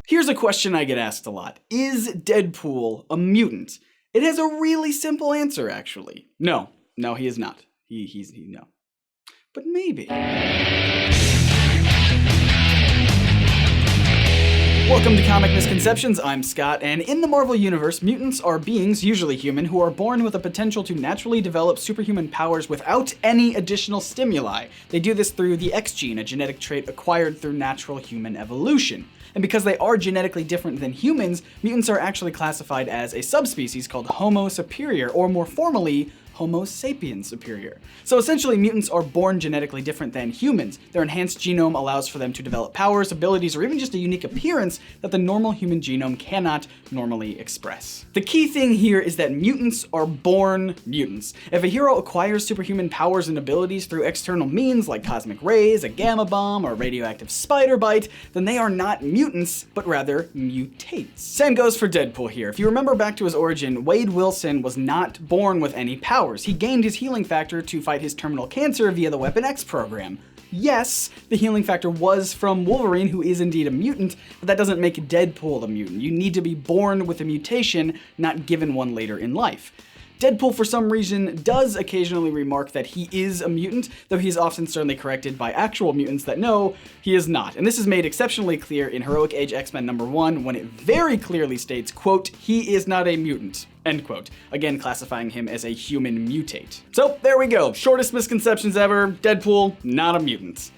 Here's a question I get asked a lot. Is Deadpool a mutant? It has a really simple answer, actually. No, he is not. No. But maybe. Welcome to Comic Misconceptions, I'm Scott, and in the Marvel Universe, mutants are beings, usually human, who are born with a potential to naturally develop superhuman powers without any additional stimuli. They do this through the X gene, a genetic trait acquired through natural human evolution. And because they are genetically different than humans, mutants are actually classified as a subspecies called Homo superior, or more formally, Homo sapiens superior. So essentially, mutants are born genetically different than humans. Their enhanced genome allows for them to develop powers, abilities, or even just a unique appearance that the normal human genome cannot normally express. The key thing here is that mutants are born mutants. If a hero acquires superhuman powers and abilities through external means like cosmic rays, a gamma bomb, or a radioactive spider bite, then they are not mutants, but rather mutates. Same goes for Deadpool here. If you remember back to his origin, Wade Wilson was not born with any powers. He gained his healing factor to fight his terminal cancer via the Weapon X program. Yes, the healing factor was from Wolverine, who is indeed a mutant, but that doesn't make Deadpool a mutant. You need to be born with a mutation, not given one later in life. Deadpool, for some reason, does occasionally remark that he is a mutant, though he's often sternly corrected by actual mutants that no, he is not. And this is made exceptionally clear in Heroic Age X-Men #1 when it very clearly states, quote, "He is not a mutant," end quote, again classifying him as a human mutate. So there we go, shortest misconceptions ever, Deadpool, not a mutant.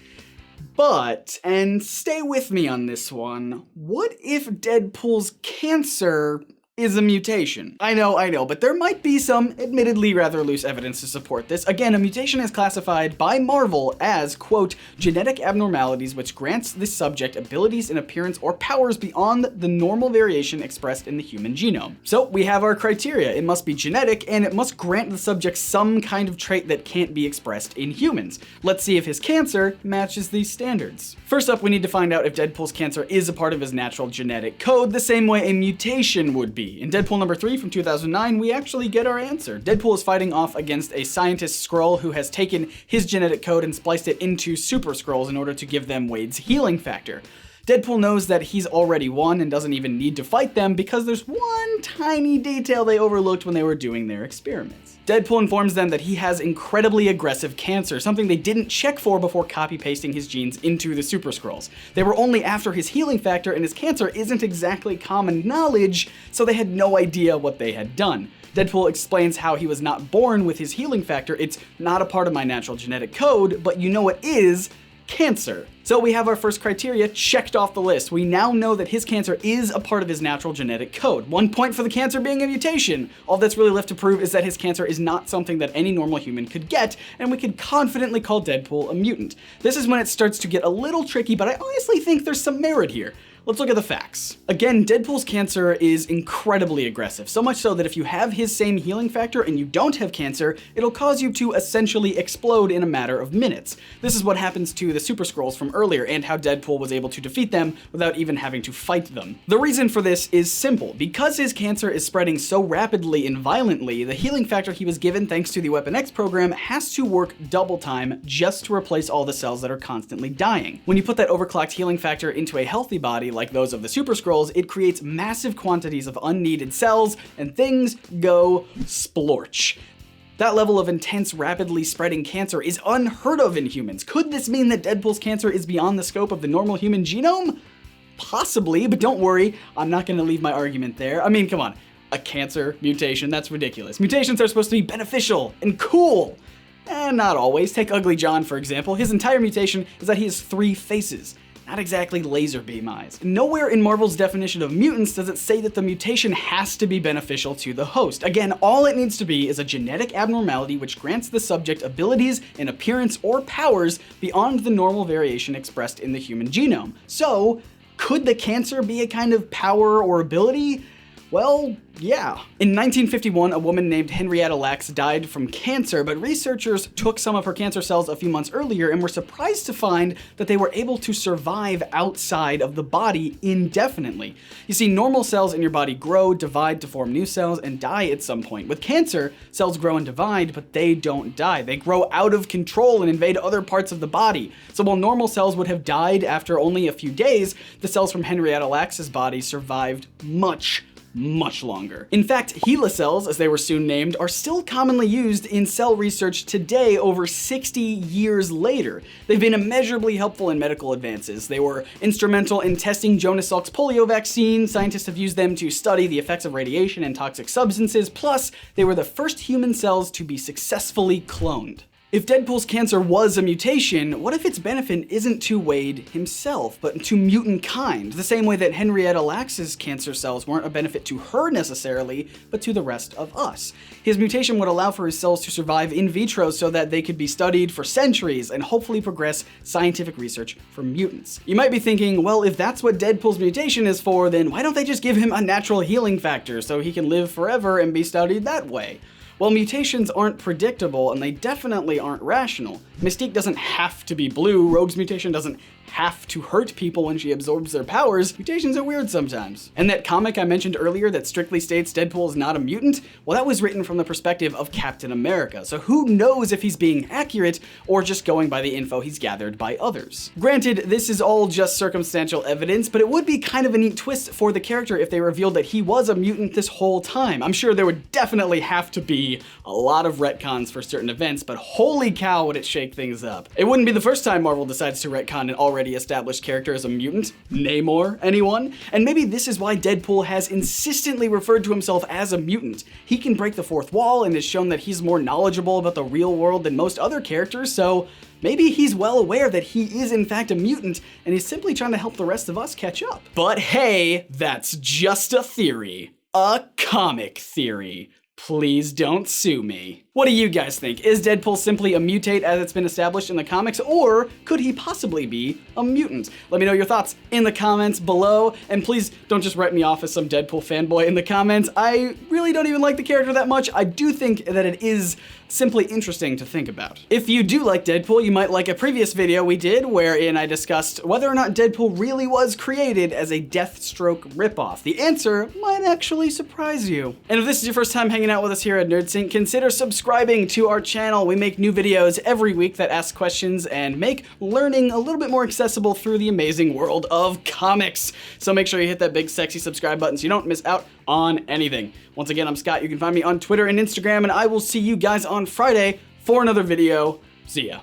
But, and stay with me on this one, what if Deadpool's cancer is a mutation? I know, but there might be some admittedly rather loose evidence to support this. Again, a mutation is classified by Marvel as, quote, genetic abnormalities which grants the subject abilities in appearance or powers beyond the normal variation expressed in the human genome. So we have our criteria. It must be genetic, and it must grant the subject some kind of trait that can't be expressed in humans. Let's see if his cancer matches these standards. First up, we need to find out if Deadpool's cancer is a part of his natural genetic code, the same way a mutation would be. In Deadpool #3 from 2009, we actually get our answer. Deadpool is fighting off against a scientist Skrull who has taken his genetic code and spliced it into Super Skrulls in order to give them Wade's healing factor. Deadpool knows that he's already won and doesn't even need to fight them because there's one tiny detail they overlooked when they were doing their experiments. Deadpool informs them that he has incredibly aggressive cancer, something they didn't check for before copy-pasting his genes into the Super Skrulls. They were only after his healing factor, and his cancer isn't exactly common knowledge, so they had no idea what they had done. Deadpool explains how he was not born with his healing factor. It's not a part of my natural genetic code, but you know it is cancer. So we have our first criteria checked off the list. We now know that his cancer is a part of his natural genetic code. 1 point for the cancer being a mutation. All that's really left to prove is that his cancer is not something that any normal human could get, and we could confidently call Deadpool a mutant. This is when it starts to get a little tricky, but I honestly think there's some merit here. Let's look at the facts. Again, Deadpool's cancer is incredibly aggressive, so much so that if you have his same healing factor and you don't have cancer, it'll cause you to essentially explode in a matter of minutes. This is what happens to the Super Skrulls from earlier and how Deadpool was able to defeat them without even having to fight them. The reason for this is simple. Because his cancer is spreading so rapidly and violently, the healing factor he was given thanks to the Weapon X program has to work double time just to replace all the cells that are constantly dying. When you put that overclocked healing factor into a healthy body like those of the Super Skrulls, it creates massive quantities of unneeded cells, and things go splorch. That level of intense, rapidly spreading cancer is unheard of in humans. Could this mean that Deadpool's cancer is beyond the scope of the normal human genome? Possibly, but don't worry, I'm not gonna leave my argument there. I mean, come on, a cancer mutation, that's ridiculous. Mutations are supposed to be beneficial and cool. And not always. Take Ugly John, for example. His entire mutation is that he has 3 faces. Not exactly laser beam eyes. Nowhere in Marvel's definition of mutants does it say that the mutation has to be beneficial to the host. Again, all it needs to be is a genetic abnormality which grants the subject abilities in appearance or powers beyond the normal variation expressed in the human genome. So, could the cancer be a kind of power or ability? Well, yeah. In 1951, a woman named Henrietta Lacks died from cancer, but researchers took some of her cancer cells a few months earlier and were surprised to find that they were able to survive outside of the body indefinitely. You see, normal cells in your body grow, divide to form new cells, and die at some point. With cancer, cells grow and divide, but they don't die. They grow out of control and invade other parts of the body. So while normal cells would have died after only a few days, the cells from Henrietta Lacks's body survived much longer. In fact, HeLa cells, as they were soon named, are still commonly used in cell research today over 60 years later. They've been immeasurably helpful in medical advances. They were instrumental in testing Jonas Salk's polio vaccine. Scientists have used them to study the effects of radiation and toxic substances. Plus, they were the first human cells to be successfully cloned. If Deadpool's cancer was a mutation, what if its benefit isn't to Wade himself, but to mutant kind, the same way that Henrietta Lacks's cancer cells weren't a benefit to her necessarily, but to the rest of us? His mutation would allow for his cells to survive in vitro so that they could be studied for centuries and hopefully progress scientific research for mutants. You might be thinking, well, if that's what Deadpool's mutation is for, then why don't they just give him a natural healing factor so he can live forever and be studied that way? Well, mutations aren't predictable, and they definitely aren't rational. Mystique doesn't have to be blue, Rogue's mutation doesn't have to hurt people when she absorbs their powers. Mutations are weird sometimes. And that comic I mentioned earlier that strictly states Deadpool is not a mutant, well, that was written from the perspective of Captain America, so who knows if he's being accurate or just going by the info he's gathered by others. Granted, this is all just circumstantial evidence, but it would be kind of a neat twist for the character if they revealed that he was a mutant this whole time. I'm sure there would definitely have to be a lot of retcons for certain events, but holy cow would it shake things up. It wouldn't be the first time Marvel decides to retcon an already established character as a mutant. Namor, anyone? And maybe this is why Deadpool has insistently referred to himself as a mutant. He can break the fourth wall and has shown that he's more knowledgeable about the real world than most other characters, so maybe he's well aware that he is in fact a mutant and he's simply trying to help the rest of us catch up. But hey, that's just a theory. A comic theory. Please don't sue me. What do you guys think? Is Deadpool simply a mutate as it's been established in the comics, or could he possibly be a mutant? Let me know your thoughts in the comments below, and please don't just write me off as some Deadpool fanboy in the comments. I really don't even like the character that much. I do think that it is simply interesting to think about. If you do like Deadpool, you might like a previous video we did wherein I discussed whether or not Deadpool really was created as a Deathstroke ripoff. The answer might actually surprise you. And if this is your first time hanging out with us here at NerdSync, consider subscribing to our channel. We make new videos every week that ask questions and make learning a little bit more accessible through the amazing world of comics. So make sure you hit that big sexy subscribe button so you don't miss out on anything. Once again, I'm Scott. You can find me on Twitter and Instagram, and I will see you guys on Friday for another video. See ya.